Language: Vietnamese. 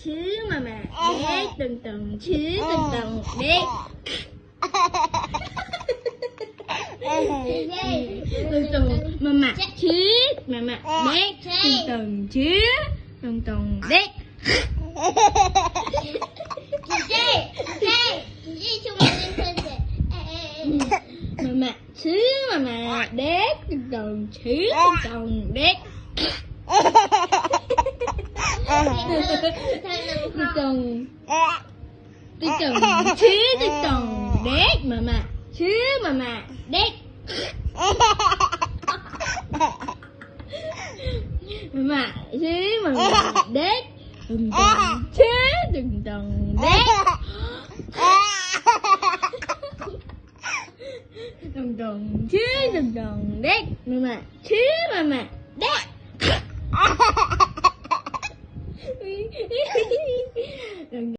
chứ mama đét từng từng chứ từng từng đét từng từng mama chứ mama đét từng từng chứ từng từng đét mama chứ mama đét từng từng chứ từng từng đét từ từ chứ từ từ đét mama chứ mama đét mama chứ mama đét từng chứ từng đét từng chứ từng đét mama chứ mama đét